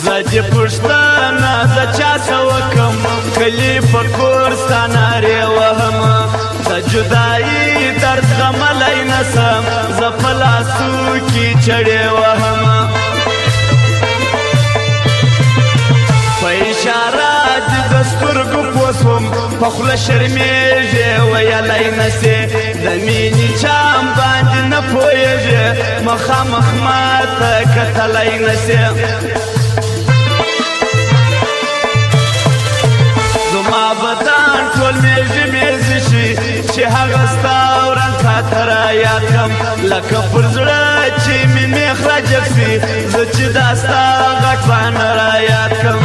زه دې پوښتنه د چا څه وکم کلي په کور ستا نارې وهم د جدایي درد زغملی نسم زه په لاسو کې چړې وهم په اشاره دې د سترګو پوه سوم په خوله شرمېږې ویلی نسې د مینې چام باندې نه پوهېږې مخامخ ماته کتلی نسې زما بدن ټول میږي میږي شي چې هغه ستا ورځ خاطر رایاد کړم لکه پر زړه چې مې میخ راجګ سي زه چې دا ستا غټ بانه رایاد کړم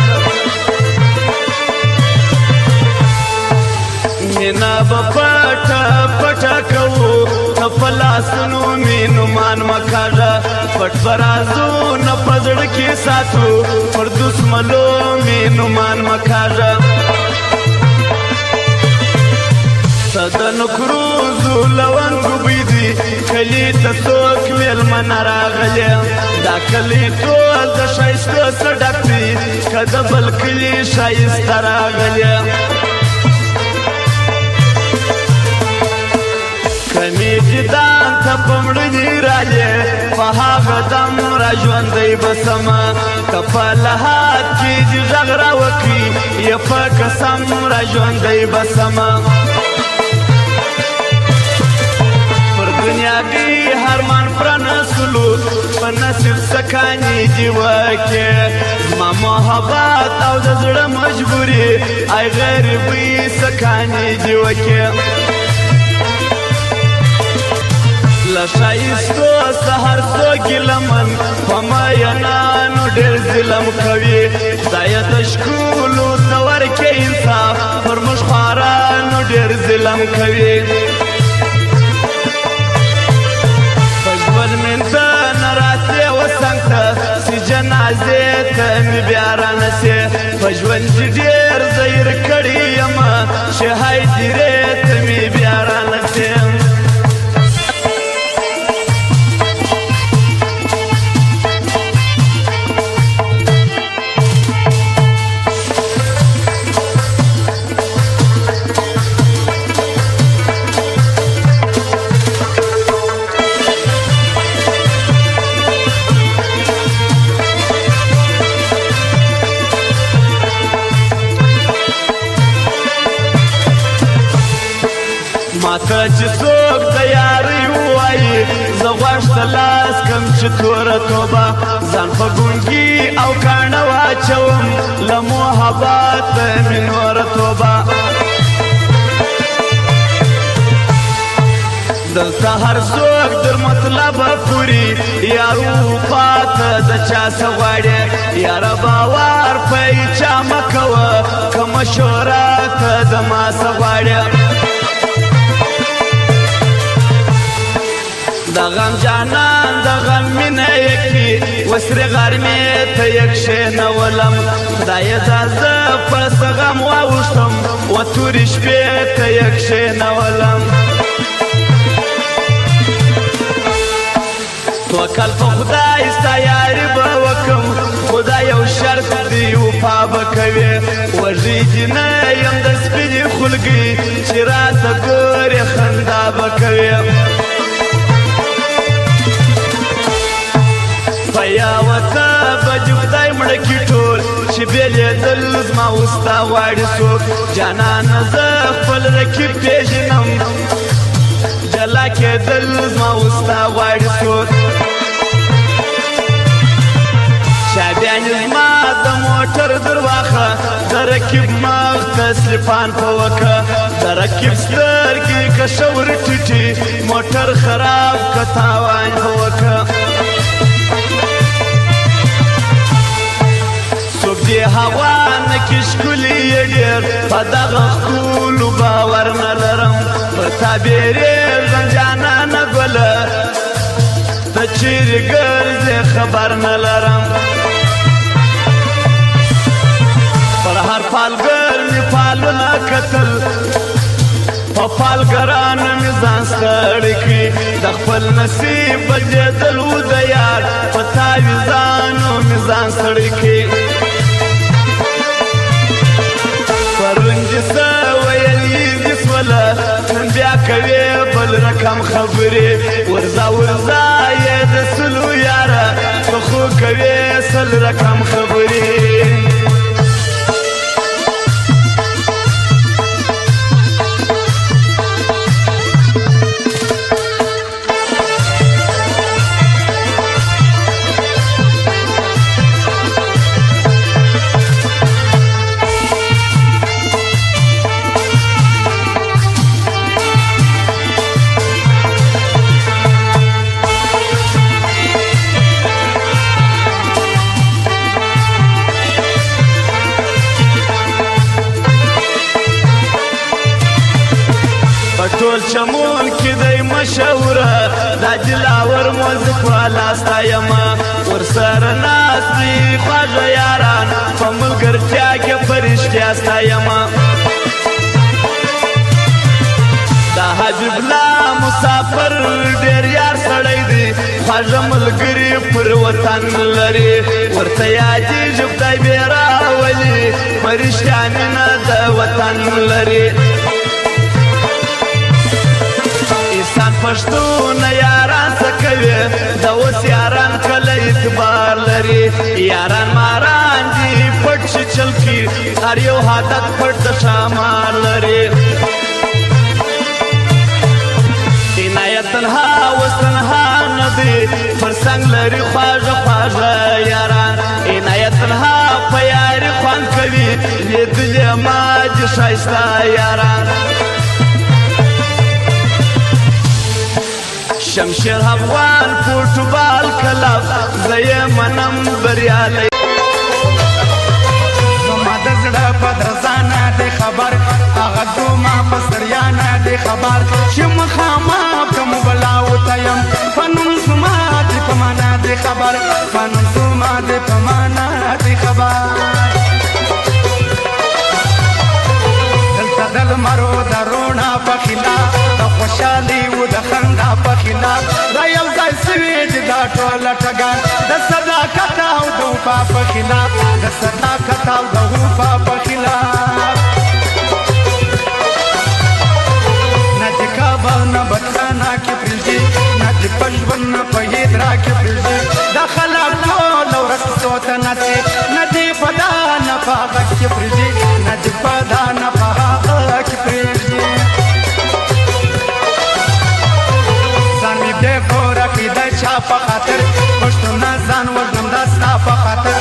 مینه به پټه پټه کوو ته په لاسونو مې نومان مه کاږه پټ به رازونه په زړه کې ساتو پر دسملو مې نومان مه کاږه ته د نکروزو لونګو بوی دي کلي ته څوک مېلمنه راغلې دا کلي ټول د ښایستو څه ډک دي که د بل کلي ښایسته راغلې کمې جدان ته په مړني رالې په هغه دم را ژوندی به سمه که په لحد کې دې غږ راوکړي یا په قسم را ژوندی به سمه پر دنیاوي هرمان پرانستلو په نصیب سکانې دې وکړې زما محبت او د زړه مجبوري ای غریبۍ سکانې دې وکړې له ښایستو سهر څو ګیلمن په مینانو ډېر ظلم کوي خدایه د ښکلو ته ورکړې انصاف پر موږ خوارانو ډېر ظلم کوي په ژوند مې ته نه راتلې وسنګ ته چې جنازې ته مې بیا رانسې په ژوند چې ډېر زیر کړی یمه چې هایدرې ته مې بیا رانسې ماته چې څوک د یارۍ ووایي زه غوږ ته لاس کم چې توره توبه ځان په ګونګي او کاڼه واچوم له محبته مې نوره توبه دلته هر څوک در مطلبه پوري یارو پاته د چا څه غواړې یاره باور په هیچا مه کوه که مشوره ته د ما څه غواړې د غم جانان د غم مینه یکي وسرې غرمې ته یک کښېنولم خدایه دا زه په څه غم واوښتم و تورې شپې ته یک کښېنولم توکل په خدای ستا یاري به وکم خدا یو شرط دی وفا به کوې وږی دې نه یم د سپینې خولګۍ چې راته ګورې خندا به کوې په یوه ته به دې خدای مړه کي ټول چې بېلېدل زما وستا غواړي څوک جانانه زه خپل رقیب پېژنم جلا کېدل زما وستا غواړي څوک شابیانې زما د موټر درواخه د رقیب مخ ته سلیپان په وکه د رقیب سترګې که شور ټیټي موټر خراب که تاوان په وکه څوک دې هوا نه کې ښکلي یې ډېر په دغه ښکلو باور نه لرم پر تا بیریږم جانانه ګله ته چیرې ګرځې خبر نه لرم پر هر پالګر مې پالونه کتل په پالګرانو مې ځان ستړی کړي د خپل نصیب بدلېدل و د یار په تاویزانو مې ځان ستړی کړي رقم خبرې ورځه ورځه یې د سلو یاره ته خو کوې سل رقم خبرې ټول چمون کې دی مشوره دا دلاور موزیک والا ستایمه ورسره ناست دي خواږه یاران په ملګرتیا کې په رښتیا ستایمه دا حبیب الله مسافر ډېر یار سړی دی خواږه ملګري پر وطن لري ورته یادېږي خدای بې راولي په رښتیا مینه د وطن لري انسان پښتون یاران څه کوي د اوس یاران کله اعتبار لري یاران ماران دي پټ شي چلکي هر یو حادث پټ د شمار لري عنایت تنها اوس تنها نه دی پر څنګ لري خواږه خواږه یاران عنایت تنها په یاري خوند کوي لیدلې ما دي ښایسته یاران شمشیر افغان فوټبال کلب زه یې منم بریالی زما د زړه په درزا نه دی خبر هغه زما په ستړیا نه دی خبر چې مخامخ کوم بلاو ته یم په نوم زما د په معنا دی خبر په نوم زما د په معنا دی خبر دلته د لمرو د روڼا په خلاف د خوشحالي و د خندا په خلاف را یو ځای سوي چې دا ټوله ټګان د صداقت او د وفا په خلاف د صداقت او د وفا په خلاف نه د کابل نه بټخانه کې پرېږدي نه د په ژوند نه په هدرا کې پرېږدي دا خلک ټوله ورځ کیسو ته نڅي نه د په دا نه په هغه کې پرېږدي نه د په دا نه په هغه کې پرېږدي ځان مې بې کوره کړي دی چا په خاطر پښتونه ځان وژنم دا ستا په خاطر